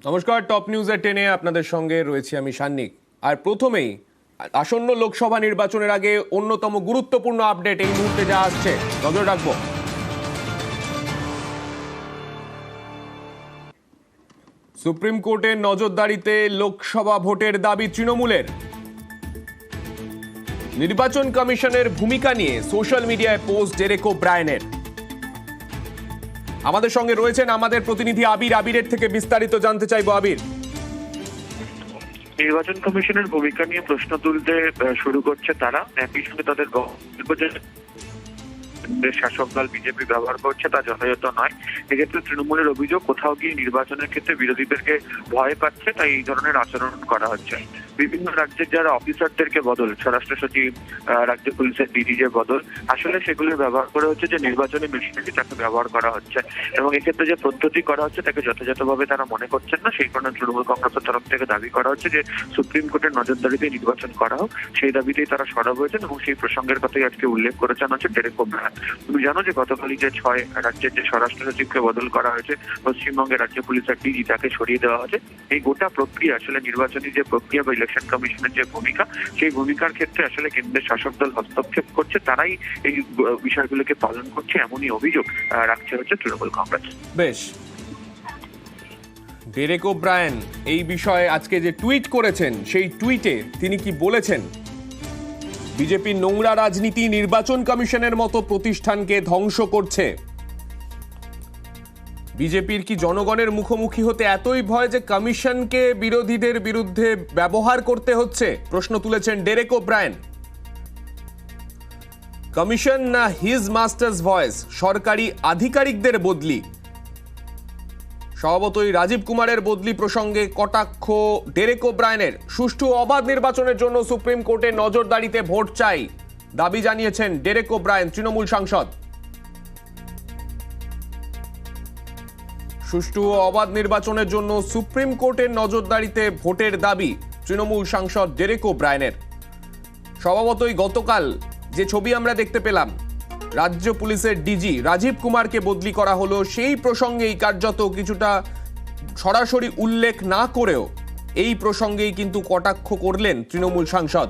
নমস্কার, টপ নিউজের 10-এ আপনাদের সঙ্গে রয়েছি আমি সান্নিক। আর প্রথমেই আসন্ন লোকসভা নির্বাচনের আগে অন্যতম গুরুত্বপূর্ণ আপডেট এই মুহূর্তে যা আসছে নজর রাখবো। সুপ্রিম কোর্টের নজরদারিতে লোকসভা ভোটের দাবি তৃণমূলের। নির্বাচন কমিশনের ভূমিকা নিয়ে সোশ্যাল মিডিয়ায় পোস্ট ডেরেক ওব্রায়েনের। আমাদের সঙ্গে রয়েছেন আমাদের প্রতিনিধি আবির। আবিরের থেকে বিস্তারিত জানতে চাইবো। আবির, নির্বাচন কমিশনের ভূমিকা নিয়ে প্রশ্ন তুলতে শুরু করছে তারা। একই সঙ্গে তাদের শাসক দল বিজেপি ব্যবহার করছে তা যথাযথ নয়। এক্ষেত্রে তৃণমূলের অভিযোগ, কোথাও গিয়ে নির্বাচনের ক্ষেত্রে বিরোধীদেরকে ভয় পাচ্ছে, তাই এই ধরনের আচরণ করা হচ্ছে। বিভিন্ন রাজ্যের যারা অফিসারদেরকে বদল, স্বরাষ্ট্র সচিব, রাজ্য পুলিশের ডিজি যে বদল, আসলে সেগুলো ব্যবহার করা হচ্ছে যে নির্বাচনী মেশিনারি তাকে ব্যবহার করা হচ্ছে, এবং এক্ষেত্রে যে পদ্ধতি করা হচ্ছে তাকে যথাযথভাবে তারা মনে করছেন না। সেই কারণে তৃণমূল কংগ্রেসের তরফ থেকে দাবি করা হচ্ছে যে সুপ্রিম কোর্টের নজরদারিতে নির্বাচন করা হোক। সেই দাবিতেই তারা সরব হয়েছেন এবং সেই প্রসঙ্গের কথাই আজকে উল্লেখ করেছেন হচ্ছে ডেরেক ওব্রায়েন। তুমি জানো যে গতকালই যে 6 রাজ্যের যে স্বরাষ্ট্র সচিবকে বদল করা হয়েছে, পশ্চিমবঙ্গের রাজ্য পুলিশের ডিজি তাকে সরিয়ে দেওয়া হয়েছে। এই গোটা প্রক্রিয়া আসলে নির্বাচনী যে প্রক্রিয়া বা ইলেকশন কমিশনের যে ভূমিকা, সেই ভূমিকার ক্ষেত্রে আসলে কেন্দ্রের শাসক দল হস্তক্ষেপ করছে, তারাই এই বিষয়গুলোকে পালন করছে, এমনই অভিযোগ রাখছে হচ্ছে তৃণমূল কংগ্রেস। বেশ, ডেরেক ওব্রায়েন এই বিষয়ে আজকে যে টুইট করেছেন, সেই টুইটে তিনি কি বলেছেন? বিজেপির নোংরা রাজনীতি নির্বাচন কমিশনের মতো প্রতিষ্ঠানকে ধ্বংস করছে। বিজেপির কি জনগণের মুখোমুখি হতে এতই ভয় যে কমিশনকে বিরোধীদের বিরুদ্ধে ব্যবহার করতে হচ্ছে? প্রশ্ন তুলেছেন ডেরেক ওব্রায়েন। কমিশন না হিজ মাস্টার্স ভয়েস, সরকারি আধিকারিকদের বদলি। স্বভাবতই রাজীব কুমারের বদলি প্রসঙ্গে কটাক্ষ ডেরেক ওব্রায়েনের। সুষ্ঠু অবাধ নির্বাচনের জন্য সুপ্রিম কোর্টের নজরদারিতে ভোট চাই, দাবি জানিয়েছেন ডেরেক ওব্রায়েন, তৃণমূল সাংসদ। সুষ্ঠু ও অবাধ নির্বাচনের জন্য সুপ্রিম কোর্টের নজরদারিতে ভোটের দাবি তৃণমূল সাংসদ ডেরেক ওব্রায়েনের। স্বভাবতই গতকাল যে ছবি আমরা দেখতে পেলাম, রাজ্য পুলিশের ডিজি রাজীব কুমারকে বদলি করা হলো, সেই প্রসঙ্গেই কার্যত কিছুটা সরাসরি উল্লেখ না করেও এই প্রসঙ্গেই কিন্তু কটাক্ষ করলেন তৃণমূল সাংসদ।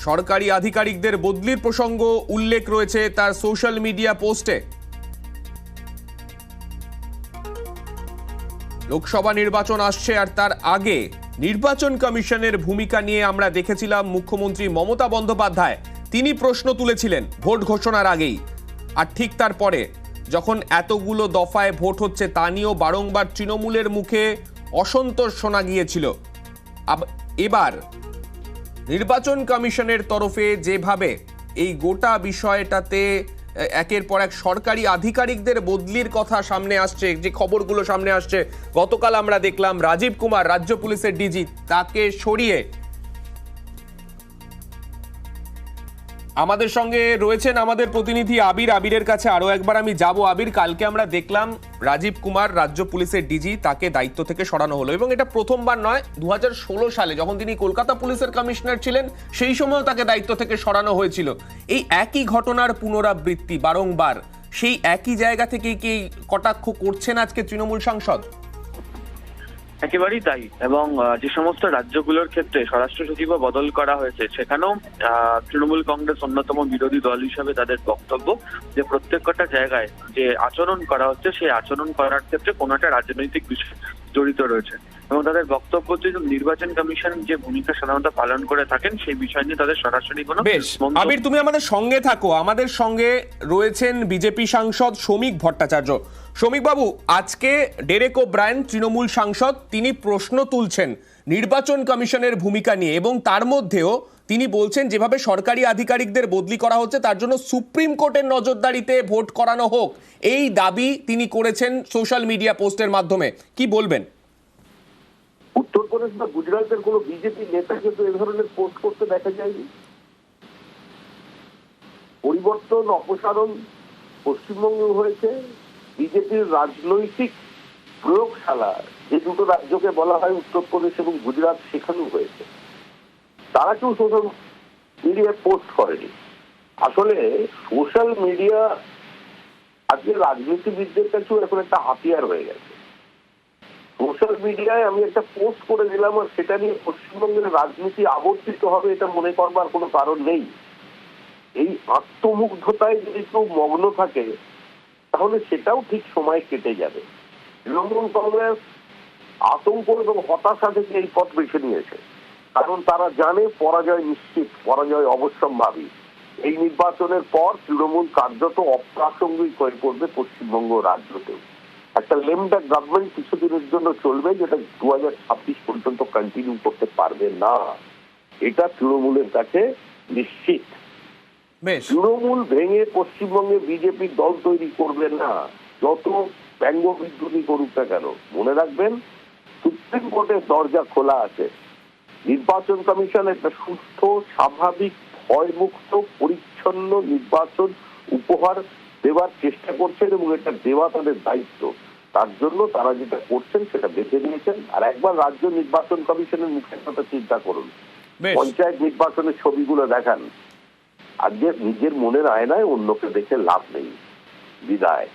সরকারি আধিকারিকদের বদলির প্রসঙ্গ উল্লেখ রয়েছে তার সোশ্যাল মিডিয়া পোস্টে। লোকসভা নির্বাচন আসছে, আর তার আগে নির্বাচন কমিশনের ভূমিকা নিয়ে আমরা দেখেছিলাম মুখ্যমন্ত্রী মমতা বন্দ্যোপাধ্যায়, তিনি প্রশ্ন তুলেছিলেন ভোট ঘোষণার আগেই। আর ঠিক তারপরে যখন এতগুলো দফায় ভোট হচ্ছে তা নিয়েও বারংবার তৃণমূলের মুখে অসন্তোষ শোনা গিয়েছিল। এবার নির্বাচন কমিশনের তরফে যেভাবে এই গোটা বিষয়টাতে একের পর এক সরকারি আধিকারিকদের বদলির কথা সামনে আসছে, যে খবরগুলো সামনে আসছে, গতকাল আমরা দেখলাম রাজীব কুমার রাজ্য পুলিশের ডিজি, তাকে সরিয়ে আমাদের সঙ্গে রয়েছেন আমাদের প্রতিনিধি আবির। আবিরের কাছে আরো একবার আমি যাব। আবির, কালকে আমরা দেখলাম রাজীব কুমার রাজ্য পুলিশের ডিজি, তাকে দায়িত্ব থেকে সরানো হলো, এবং এটা প্রথমবার নয়। 2016 সালে যখন তিনি কলকাতা পুলিশের কমিশনার ছিলেন, সেই সময়ও তাকে দায়িত্ব থেকে সরানো হয়েছিল। এই একই ঘটনার পুনরাবৃত্তি বারংবার, সেই একই জায়গা থেকে কি কটাক্ষ করছেন আজকে তৃণমূল সাংসদ? একেবারেই তাই, এবং যে সমস্ত রাজ্যগুলোর ক্ষেত্রে স্বরাষ্ট্র সচিব বদল করা হয়েছে, সেখানেও তৃণমূল কংগ্রেস অন্যতম বিরোধী দল হিসাবে তাদের বক্তব্য যে প্রত্যেকটা জায়গায় যে আচরণ করা হচ্ছে, সেই আচরণ করার ক্ষেত্রে কোনো একটা রাজনৈতিক বিষয় জড়িত রয়েছে, এবং তাদের বক্তব্য যে নির্বাচন কমিশন যে ভূমিকা সাধারণত পালন করে থাকেন সেই বিষয় নিয়ে তাদের সরাসরি কোনো। বেশ আবির, তুমি আমাদের সঙ্গে থাকো। আমাদের সঙ্গে রয়েছেন বিজেপি সাংসদ শ্রমিক ভট্টাচার্য। শ্রমিক বাবু, আজকে ডেরেক ওব্রায়েন তৃণমূল সাংসদ, তিনি প্রশ্ন তুলছেন নির্বাচন কমিশনের ভূমিকা নিয়ে, এবং তার মধ্যেও তিনি বলছেন যেভাবে সরকারি আধিকারিকদের বদলি করা হচ্ছে তার জন্য সুপ্রিম কোর্টের নজরদারিতে ভোট করানো হোক, এই দাবি তিনি করেছেন সোশ্যাল মিডিয়া পোস্টের মাধ্যমে। কি বলবেন? উত্তরপ্রদেশ বা গুজরাটের কোন বিজেপি নেতাকে তো এ ধরনের পোস্ট করতে দেখা যায়নি। পরিবর্তন অপসারণ পশ্চিমবঙ্গে হয়েছে। বিজেপির রাজনৈতিক প্রয়োগশালা যে দুটো রাজ্যকে বলা হয় উত্তরপ্রদেশ এবং গুজরাট, সেখানেও হয়েছে। তারা কেউ সোশ্যাল মিডিয়ায় পোস্ট করেনি। আসলে সোশ্যাল মিডিয়া আজকে রাজনীতিবিদদের কাছেও এখন একটা হাতিয়ার হয়ে গেছে। সোশ্যাল মিডিয়ায় আমি একটা পোস্ট করে দিলাম আর সেটা নিয়ে পশ্চিমবঙ্গের রাজনীতি আবর্তিত হবে এটা মনে করবার কোনো কারণ নেই। এই আত্মমুগ্ধতায় যদি কেউ মগ্ন থাকে তাহলে সেটাও ঠিক সময় কেটে যাবে। তৃণমূল কংগ্রেস আতঙ্ক এবং হতাশা থেকে এই পথ বেছে নিয়েছে, কারণ তারা জানে পরাজয় নিশ্চিত, পরাজয় অবশ্যম্ভাবী। এই নির্বাচনের পর তৃণমূল কার্যত অপ্রাসঙ্গিক হয়ে পড়বে পশ্চিমবঙ্গ রাজ্যতেও। একটা লেমডা গভর্নমেন্ট কিছুদিনের জন্য চলবে, যেটা 2026 পর্যন্ত কন্টিনিউ করতে পারবে না, এটা তৃণমূলের কাছে নিশ্চিত। বেশ, তৃণমূল ভেঙে পশ্চিমবঙ্গে বিজেপি দল তৈরি করবে না, যত ব্যঙ্গ বিদ্রোহী করুক না কেন। মনে রাখবেন, সুপ্রিম কোর্টের দরজা খোলা আছে। নির্বাচন কমিশন একটা সুস্থ, স্বাভাবিক, ভয়মুক্ত, পরিচ্ছন্ন নির্বাচন উপহার দেওয়ার চেষ্টা করছেন এবং এটা দেওয়া তাদের দায়িত্ব। তার জন্য তারা যেটা করছেন সেটা বেছে নিয়েছেন। আর একবার রাজ্য নির্বাচন কমিশনের মুখের কথা চিন্তা করুন, বেশ, পঞ্চায়েত নির্বাচনের ছবিগুলো দেখান। আজকে নিজের মনের আয়নায় অন্যকে দেখে লাভ নেই। বিদায়।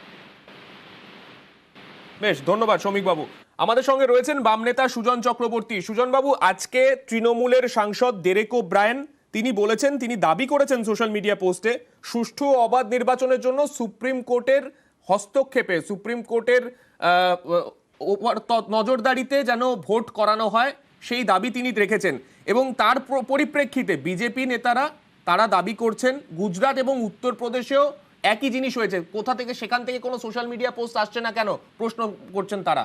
বেশ, ধন্যবাদ শ্রমিক বাবু। আমাদের সঙ্গে রয়েছেন বাম নেতা সুজন চক্রবর্তী। সুজন বাবু, আজকে তৃণমূলের সাংসদ ডেরেক ওব্রায়েন তিনি বলেছেন, তিনি দাবি করেছেন সোশ্যাল মিডিয়া পোস্টে, সুষ্ঠু ও অবাধ নির্বাচনের জন্য সুপ্রিম কোর্টের হস্তক্ষেপে, সুপ্রিম কোর্টের নজরদারিতে যেন ভোট করানো হয় সেই দাবি তিনি রেখেছেন। এবং তার পরিপ্রেক্ষিতে বিজেপি নেতারা তারা দাবি করছেন গুজরাট এবং উত্তরপ্রদেশেও একই জিনিস হয়েছে। কোথা থেকে সেখান থেকে কোনো সোশ্যাল মিডিয়া পোস্ট আসছে না কেন, প্রশ্ন করছেন তারা।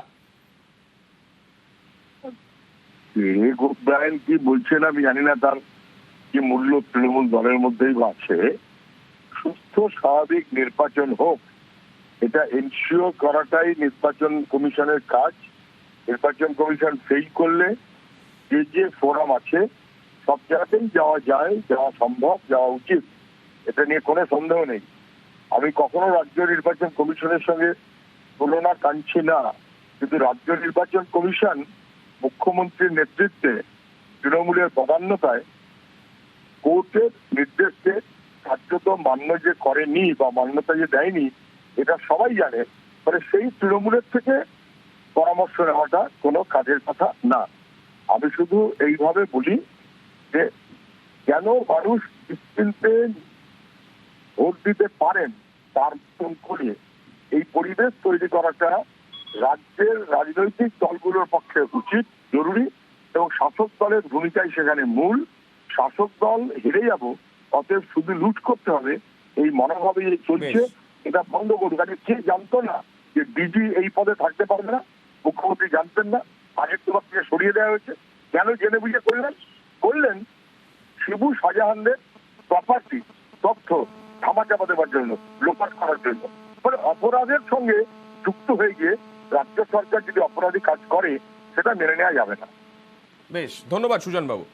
ডেরেক ওব্রায়েন কি বলছেন আমি জানি না, তার কি মূল্য তৃণমূল দলের মধ্যেই আছে। সুস্থ স্বাভাবিক নির্বাচন হোক, এটা এনশিওর করাটাই নির্বাচন কমিশনের কাজ। নির্বাচন কমিশন ফেল করলে যে ফোরাম আছে সব জায়গাতেই যাওয়া যায়, যাওয়া সম্ভব, যাওয়া উচিত, এটা নিয়ে কোনো সন্দেহ নেই। আমি কখনো রাজ্য নির্বাচন কমিশনের সঙ্গে তুলনা টানছি না, কিন্তু রাজ্য নির্বাচন কমিশন মুখ্যমন্ত্রীর নেতৃত্বে তৃণমূলের প্রাধান্যতায় কোর্টের নির্দেশকে কার্যত মান্য যে করেনি বা মান্যতা যে দেয়নি এটা সবাই জানে। মানে সেই তৃণমূলের থেকে পরামর্শ নেওয়াটা কোনো কাজের কথা না। আমি শুধু এইভাবে বলি যে কেন মানুষ নিশ্চিন্তে ভোট দিতে পারেন তার মতন করে এই পরিবেশ তৈরি করাটা রাজ্যের রাজনৈতিক দলগুলোর পক্ষে উচিত, জরুরি, এবং শাসক দলের ভূমিকাই সেখানে মূল। শাসক দল হেরে যাব, অতএব শুধু লুট করতে হবে, এই মনোভাবে যে চলছে এটা বন্ধ করুন। আগে কে জানতো না যে ডিজি এই পদে থাকতে পারবে না? মুখ্যমন্ত্রী জানতেন না? আগের তোমার থেকে সরিয়ে দেওয়া হয়েছে। কেন জেনে বুঝে করলেন শিবু শাহজাহানদের প্রপার্টি তথ্য ধামাচাপা দেওয়ার জন্য, লোপাট করার জন্য। ফলে অপরাধের সঙ্গে যুক্ত হয়ে গিয়ে রাজ্য সরকার যদি অপরাধী কাজ করে সেটা মেনে নেওয়া যাবে না। বেশ, ধন্যবাদ সুজন বাবু।